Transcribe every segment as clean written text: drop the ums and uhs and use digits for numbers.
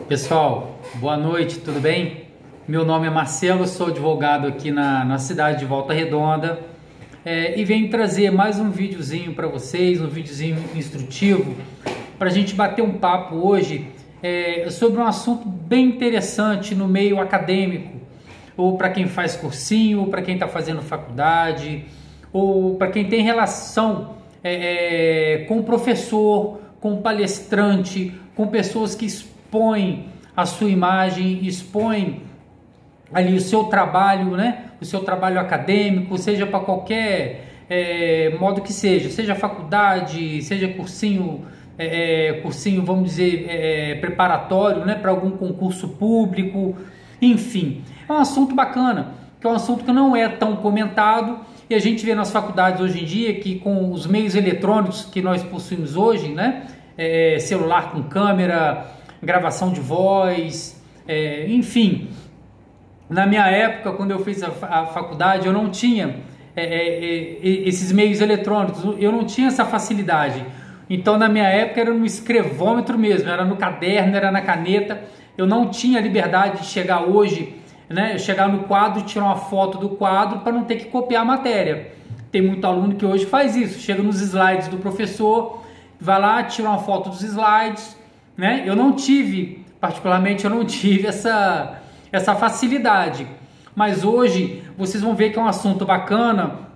Pessoal, boa noite, tudo bem? Meu nome é Marcelo, sou advogado aqui na cidade de Volta Redonda e venho trazer mais um videozinho para vocês, um videozinho instrutivo para a gente bater um papo hoje sobre um assunto bem interessante no meio acadêmico, ou para quem faz cursinho, ou para quem está fazendo faculdade, ou para quem tem relação com o professor, com o palestrante, com pessoas que expõem a sua imagem, expõem ali o seu trabalho, né? O seu trabalho acadêmico, seja para qualquer modo que seja faculdade, seja cursinho, vamos dizer, preparatório, né? Para algum concurso público, enfim. É um assunto bacana, que é um assunto que não é tão comentado, e a gente vê nas faculdades hoje em dia que com os meios eletrônicos que nós possuímos hoje, né? Celular com câmera, gravação de voz, enfim. Na minha época, quando eu fiz a faculdade, eu não tinha esses meios eletrônicos, eu não tinha essa facilidade. Então, na minha época, era no escrevômetro mesmo, era no caderno, era na caneta. Eu não tinha liberdade de chegar hoje, né, chegar no quadro, tirar uma foto do quadro para não ter que copiar a matéria. Tem muito aluno que hoje faz isso, chega nos slides do professor, vai lá, tira uma foto dos slides, né? Particularmente, eu não tive essa facilidade. Mas hoje, vocês vão ver que é um assunto bacana,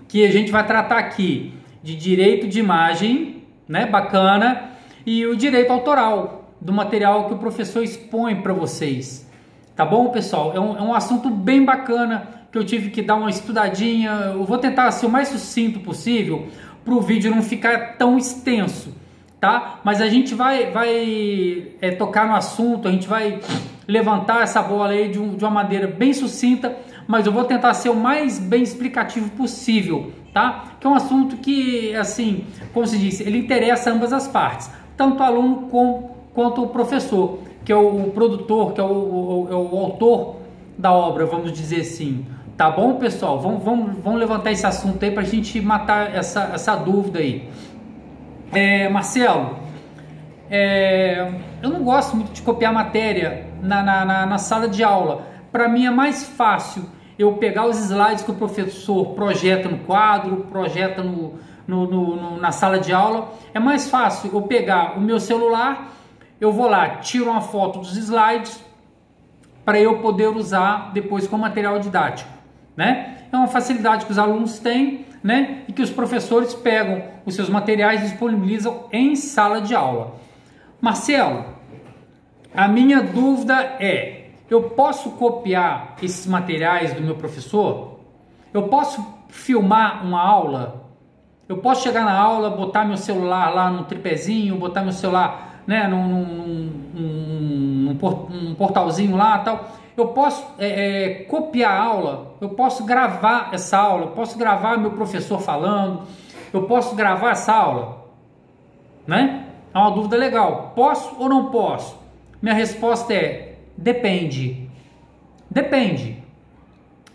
que a gente vai tratar aqui de direito de imagem, né? Bacana, e o direito autoral do material que o professor expõe para vocês. Tá bom, pessoal? É um assunto bem bacana, que eu tive que dar uma estudadinha. Eu vou tentar ser o mais sucinto possível, para o vídeo não ficar tão extenso, tá? Mas a gente vai tocar no assunto, a gente vai levantar essa bola aí de uma maneira bem sucinta, mas eu vou tentar ser o mais bem explicativo possível, tá? Que é um assunto que, assim, como se diz, ele interessa ambas as partes, tanto o aluno quanto o professor, que é o produtor, que é o autor da obra, vamos dizer assim. Tá bom, pessoal? Vamos levantar esse assunto aí para a gente matar essa dúvida aí. Marcelo, eu não gosto muito de copiar matéria na sala de aula. Para mim é mais fácil eu pegar os slides que o professor projeta no quadro, projeta na sala de aula. É mais fácil eu pegar o meu celular, eu vou lá, tiro uma foto dos slides para eu poder usar depois como material didático, né? É uma facilidade que os alunos têm, né? E que os professores pegam os seus materiais e disponibilizam em sala de aula. Marcelo, a minha dúvida é: eu posso copiar esses materiais do meu professor? Eu posso filmar uma aula? Eu posso chegar na aula, botar meu celular lá no tripézinho, botar meu celular, né, num portalzinho lá e tal? Eu posso copiar a aula? Eu posso gravar essa aula? Eu posso gravar meu professor falando? Eu posso gravar essa aula? Né? É uma dúvida legal. Posso ou não posso? Minha resposta é: depende. Depende.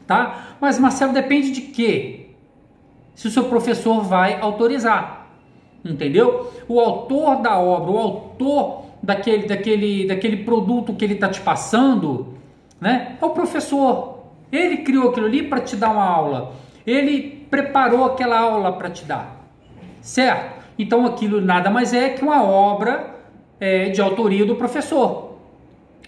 Tá? Mas, Marcelo, depende de quê? Se o seu professor vai autorizar. Entendeu? O autor da obra, o autor daquele produto que ele está te passando, né, é o professor. Ele criou aquilo ali para te dar uma aula. Ele preparou aquela aula para te dar. Certo? Então aquilo nada mais é que uma obra de autoria do professor,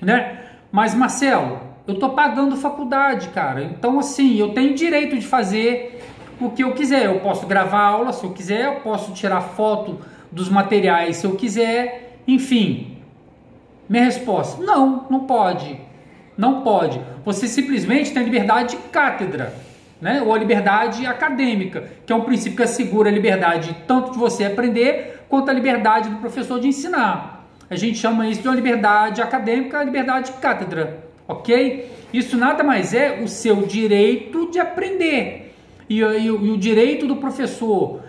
né? Mas, Marcelo, eu tô pagando faculdade, cara. Então, assim, eu tenho direito de fazer o que eu quiser. Eu posso gravar aula se eu quiser, eu posso tirar foto dos materiais se eu quiser, enfim. Minha resposta: não pode. Não pode. Você simplesmente tem liberdade de cátedra, né? Ou a liberdade acadêmica, que é um princípio que assegura a liberdade tanto de você aprender, quanto a liberdade do professor de ensinar. A gente chama isso de uma liberdade acadêmica, a liberdade de cátedra, ok? Isso nada mais é o seu direito de aprender. E o direito do professor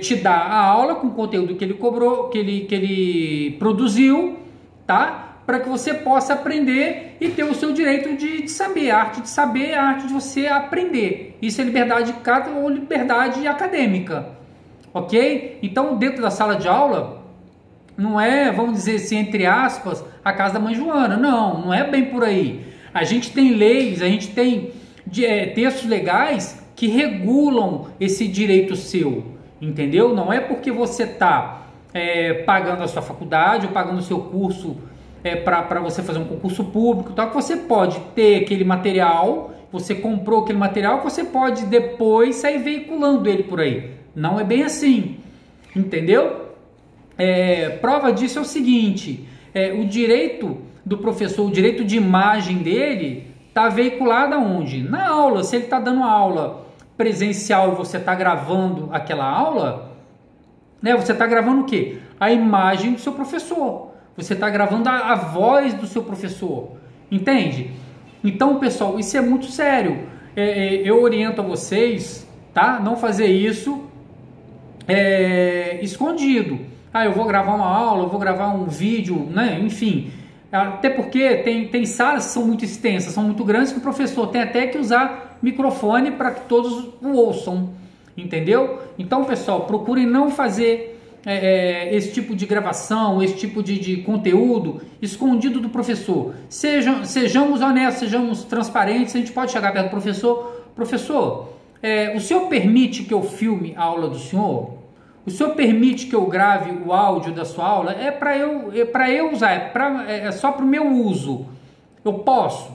te dar a aula com o conteúdo que ele cobrou, que ele produziu, tá? Para que você possa aprender e ter o seu direito de saber, a arte de saber, a arte de você aprender. Isso é liberdade de cátedra ou liberdade acadêmica, ok? Então, dentro da sala de aula, não é, vamos dizer assim, entre aspas, a casa da mãe Joana. Não, não é bem por aí. A gente tem leis, a gente tem textos legais que regulam esse direito seu, entendeu? Não é porque você está pagando a sua faculdade ou pagando o seu curso para você fazer um concurso público, tal, que você pode ter aquele material, você comprou aquele material, você pode depois sair veiculando ele por aí. Não é bem assim, entendeu? Prova disso é o seguinte, o direito do professor, o direito de imagem dele está veiculado aonde? Na aula. Se ele está dando aula presencial e você está gravando aquela aula, né, você está gravando o quê? A imagem do seu professor. Você está gravando a voz do seu professor. Entende? Então, pessoal, isso é muito sério. Eu oriento a vocês, tá? Não fazer isso escondido. Eu vou gravar uma aula, eu vou gravar um vídeo, né? Enfim. Até porque tem salas que são muito extensas, são muito grandes, que o professor tem até que usar microfone para que todos o ouçam, entendeu? Então, pessoal, procurem não fazer esse tipo de gravação, esse tipo de conteúdo escondido do professor. Sejamos honestos, sejamos transparentes. A gente pode chegar perto do professor: professor, o senhor permite que eu filme a aula do senhor? O senhor permite que eu grave o áudio da sua aula? É para eu usar, é só para o meu uso. Eu posso?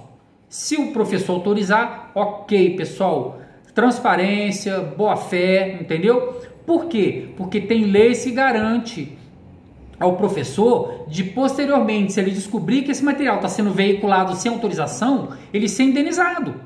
Se o professor autorizar, ok, pessoal. Transparência, boa fé, entendeu? Por quê? Porque tem lei que garante ao professor de posteriormente, se ele descobrir que esse material está sendo veiculado sem autorização, ele ser indenizado.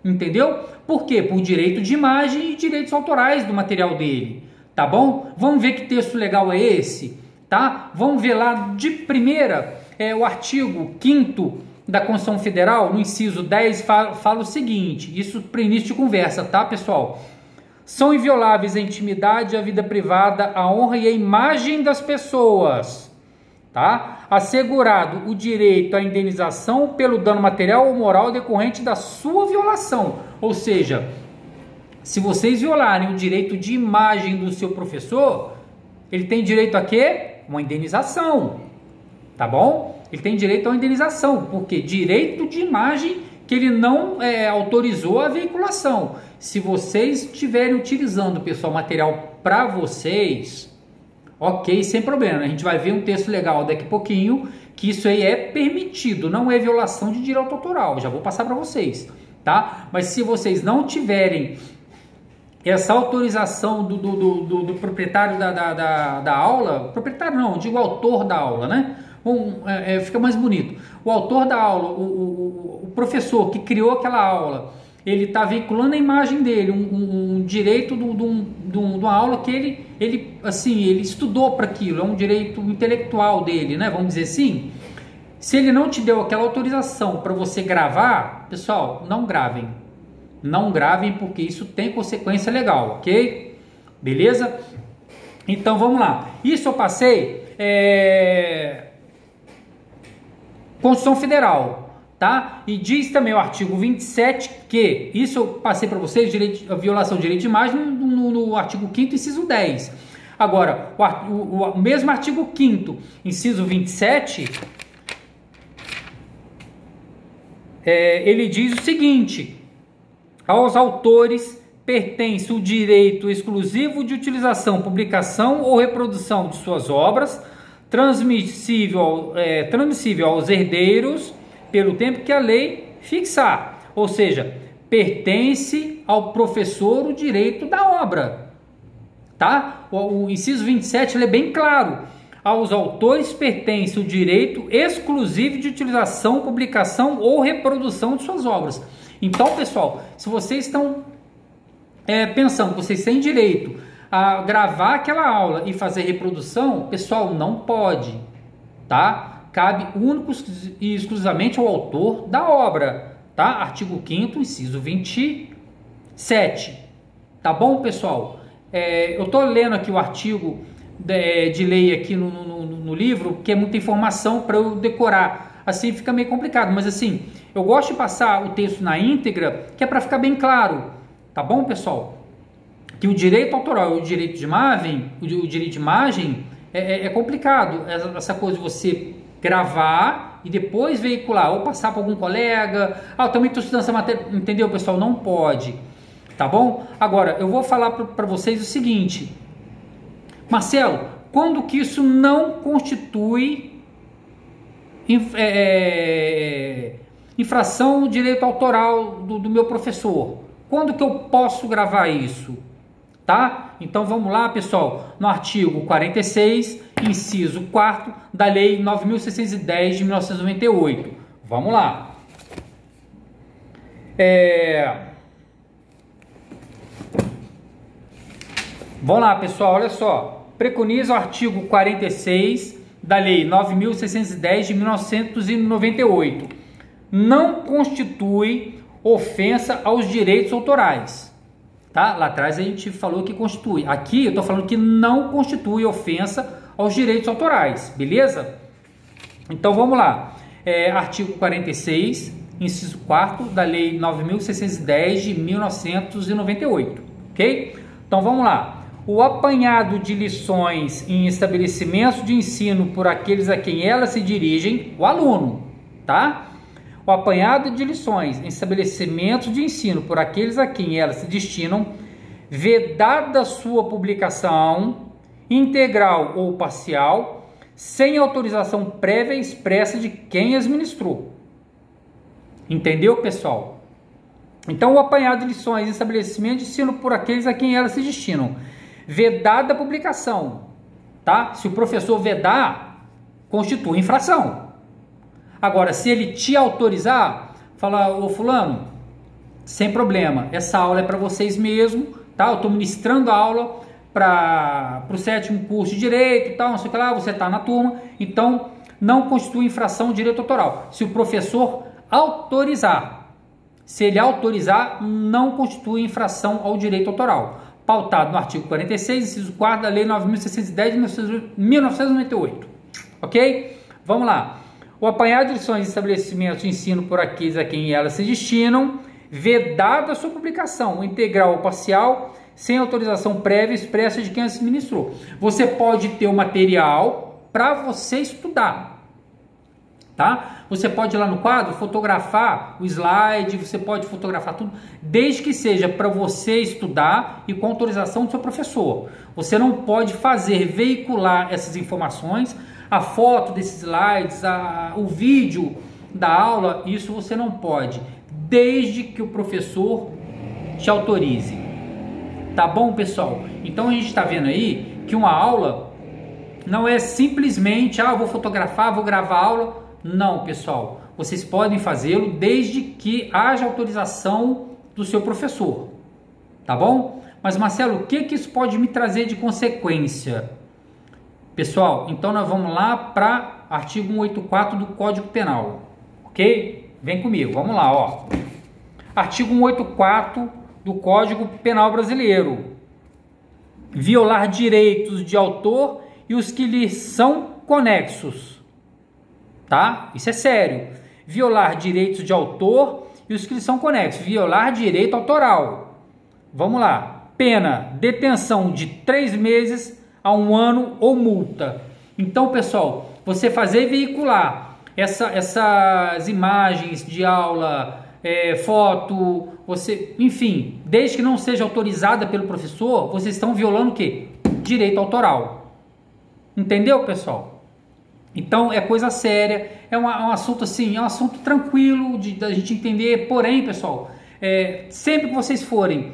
Entendeu? Por quê? Por direito de imagem e direitos autorais do material dele. Tá bom? Vamos ver que texto legal é esse, tá? Vamos ver lá de primeira, o artigo 5º da Constituição Federal, no inciso 10, fala o seguinte, isso para início de conversa, tá, pessoal? São invioláveis a intimidade, a vida privada, a honra e a imagem das pessoas, tá? Assegurado o direito à indenização pelo dano material ou moral decorrente da sua violação, ou seja, se vocês violarem o direito de imagem do seu professor, ele tem direito a quê? Uma indenização, tá bom? Ele tem direito a uma indenização, porque direito de imagem que ele não autorizou a veiculação. Se vocês estiverem utilizando, pessoal, material para vocês, ok, sem problema. A gente vai ver um texto legal daqui a pouquinho, que isso aí é permitido, não é violação de direito autoral. Já vou passar para vocês, tá? Mas se vocês não tiverem essa autorização do proprietário da aula, proprietário não, digo autor da aula, né? Fica mais bonito. O autor da aula, o professor que criou aquela aula, ele está veiculando a imagem dele, um direito de uma aula que ele estudou para aquilo, é um direito intelectual dele, né? Vamos dizer assim. Se ele não te deu aquela autorização para você gravar, pessoal, não gravem. Não gravem, porque isso tem consequência legal, ok? Beleza? Então vamos lá. Isso eu passei Constituição Federal, tá? E diz também o artigo 27 que, isso eu passei para vocês, a violação do direito de imagem no artigo 5º, inciso 10. Agora, o mesmo artigo 5º, inciso 27, ele diz o seguinte: aos autores pertence o direito exclusivo de utilização, publicação ou reprodução de suas obras, transmissível aos herdeiros pelo tempo que a lei fixar. Ou seja, pertence ao professor o direito da obra. Tá? O inciso 27 ele é bem claro. Aos autores pertence o direito exclusivo de utilização, publicação ou reprodução de suas obras. Então, pessoal, se vocês estão pensando que vocês têm direito a gravar aquela aula e fazer reprodução, pessoal, não pode, tá? Cabe único e exclusivamente ao autor da obra, tá? Artigo 5º, inciso 27. Tá bom, pessoal? Eu tô lendo aqui o artigo de lei aqui no livro, porque é muita informação para eu decorar. Assim fica meio complicado, mas assim, eu gosto de passar o texto na íntegra, que é para ficar bem claro. Tá bom, pessoal? Que o direito autoral e o direito de imagem, é complicado essa coisa de você gravar e depois veicular, ou passar para algum colega. Eu também estou estudando essa matéria, entendeu, pessoal? Não pode, tá bom? Agora, eu vou falar para vocês o seguinte: Marcelo, quando que isso não constitui infração ao direito autoral do meu professor? Quando que eu posso gravar isso? Tá? Então vamos lá, pessoal, no artigo 46, inciso 4 da Lei 9.610 de 1998. Vamos lá. Vamos lá, pessoal, olha só. Preconiza o artigo 46 da Lei 9.610 de 1998. Não constitui ofensa aos direitos autorais. Tá? Lá atrás a gente falou que constitui. Aqui eu estou falando que não constitui ofensa aos direitos autorais, beleza? Então vamos lá. Artigo 46, inciso 4 da Lei 9.610 de 1998, ok? Então vamos lá. O apanhado de lições em estabelecimentos de ensino por aqueles a quem elas se dirigem, o aluno, tá? O apanhado de lições em estabelecimentos de ensino por aqueles a quem elas se destinam, vedada sua publicação, integral ou parcial, sem autorização prévia e expressa de quem as ministrou. Entendeu, pessoal? Então, o apanhado de lições em estabelecimentos de ensino por aqueles a quem elas se destinam, vedada a publicação, tá? Se o professor vedar, constitui infração. Agora, se ele te autorizar, falar, ô fulano, sem problema, essa aula é para vocês mesmo, tá? Eu estou ministrando a aula para o 7º curso de Direito, tal, não sei o que lá, você está na turma, então não constitui infração de direito autoral. Se o professor autorizar, se ele autorizar, não constitui infração ao direito autoral. Pautado no artigo 46, inciso 4 da Lei 9.610 de 1998. Ok? Vamos lá. O apanhado de lições de estabelecimentos de ensino por aqueles a quem elas se destinam, vedada a sua publicação, integral ou parcial, sem autorização prévia expressa de quem as ministrou. Você pode ter o material para você estudar, tá? Você pode ir lá no quadro, fotografar o slide, você pode fotografar tudo, desde que seja para você estudar e com autorização do seu professor. Você não pode veicular essas informações, a foto desses slides, o vídeo da aula, isso você não pode, desde que o professor te autorize. Tá bom, pessoal? Então a gente está vendo aí que uma aula não é simplesmente, eu vou fotografar, vou gravar a aula. Não, pessoal, vocês podem fazê-lo desde que haja autorização do seu professor, tá bom? Mas Marcelo, o que isso pode me trazer de consequência? Pessoal, então nós vamos lá para artigo 184 do Código Penal, ok? Vem comigo, vamos lá, ó. Artigo 184 do Código Penal Brasileiro. Violar direitos de autor e os que lhe são conexos. Tá? Isso é sério. Violar direitos de autor e os que lhe são conexos. Violar direito autoral. Vamos lá. Pena, detenção de 3 meses a 1 ano ou multa. Então, pessoal, você fazer veicular essas imagens de aula, foto, enfim, desde que não seja autorizada pelo professor, vocês estão violando o quê? Direito autoral. Entendeu, pessoal? Então é coisa séria, é um assunto assim, é um assunto tranquilo da gente entender. Porém, pessoal, sempre que vocês forem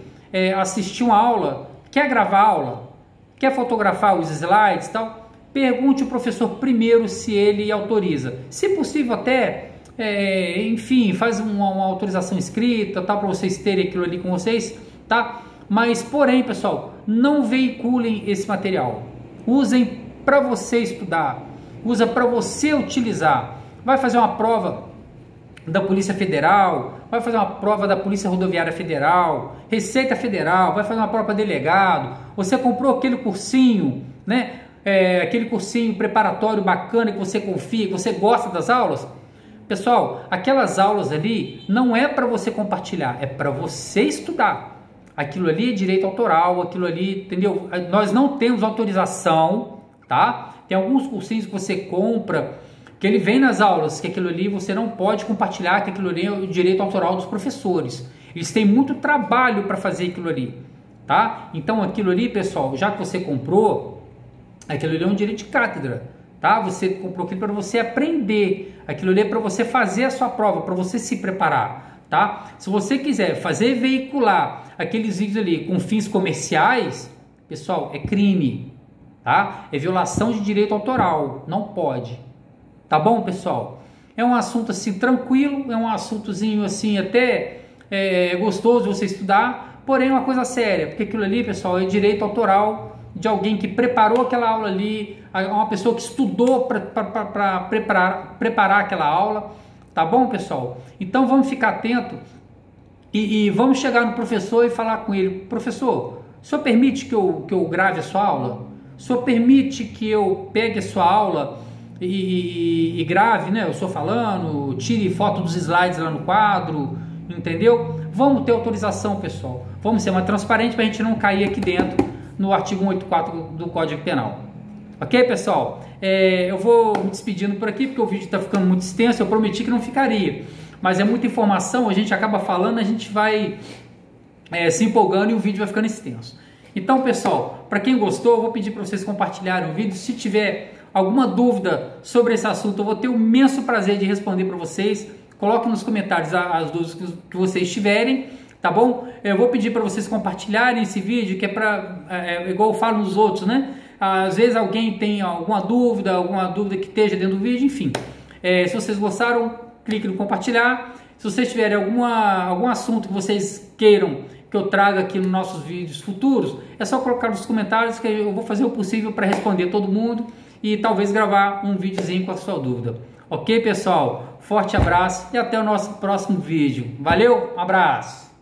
assistir uma aula, quer gravar a aula, quer fotografar os slides e tal, pergunte ao professor primeiro se ele autoriza. Se possível até, enfim, faz uma autorização escrita, tá, para vocês terem aquilo ali com vocês, tá? Mas, porém, pessoal, não veiculem esse material. Usem para você estudar. Usa para você utilizar. Vai fazer uma prova da Polícia Federal, vai fazer uma prova da Polícia Rodoviária Federal, Receita Federal, vai fazer uma prova para delegado. Você comprou aquele cursinho, né? Aquele cursinho preparatório bacana que você confia, que você gosta das aulas. Pessoal, aquelas aulas ali não é para você compartilhar, é para você estudar. Aquilo ali é direito autoral, aquilo ali, entendeu? Nós não temos autorização, tá? tá? Tem alguns cursinhos que você compra, que ele vem nas aulas, que aquilo ali você não pode compartilhar, que aquilo ali é o direito autoral dos professores. Eles têm muito trabalho para fazer aquilo ali, tá? Então aquilo ali, pessoal, já que você comprou, aquilo ali é um direito de cátedra, tá? Você comprou aquilo para você aprender, aquilo ali é para você fazer a sua prova, para você se preparar, tá? Se você quiser fazer veicular aqueles vídeos ali com fins comerciais, pessoal, é crime, tá? É violação de direito autoral, não pode. Tá bom, pessoal? É um assunto assim tranquilo, é um assuntozinho assim até gostoso de você estudar, porém é uma coisa séria, porque aquilo ali, pessoal, é direito autoral de alguém que preparou aquela aula ali, uma pessoa que estudou para preparar aquela aula, tá bom, pessoal? Então vamos ficar atento e vamos chegar no professor e falar com ele: professor, o senhor permite que eu grave a sua aula? O senhor permite que eu pegue a sua aula e grave, né? Eu estou falando, tire foto dos slides lá no quadro, entendeu? Vamos ter autorização, pessoal. Vamos ser mais transparentes para a gente não cair aqui dentro no artigo 184 do Código Penal. Ok, pessoal? Eu vou me despedindo por aqui porque o vídeo está ficando muito extenso. Eu prometi que não ficaria, mas é muita informação, a gente acaba falando, a gente vai se empolgando e o vídeo vai ficando extenso. Então, pessoal, para quem gostou, eu vou pedir para vocês compartilharem o vídeo. Se tiver alguma dúvida sobre esse assunto, eu vou ter o imenso prazer de responder para vocês. Coloque nos comentários as dúvidas que vocês tiverem, tá bom? Eu vou pedir para vocês compartilharem esse vídeo, que é para, igual eu falo nos outros, né? Às vezes alguém tem alguma dúvida que esteja dentro do vídeo, enfim. Se vocês gostaram, clique no compartilhar. Se vocês tiverem algum assunto que vocês queiram que eu traga aqui nos nossos vídeos futuros, é só colocar nos comentários que eu vou fazer o possível para responder todo mundo e talvez gravar um videozinho com a sua dúvida. Ok, pessoal? Forte abraço e até o nosso próximo vídeo. Valeu, um abraço!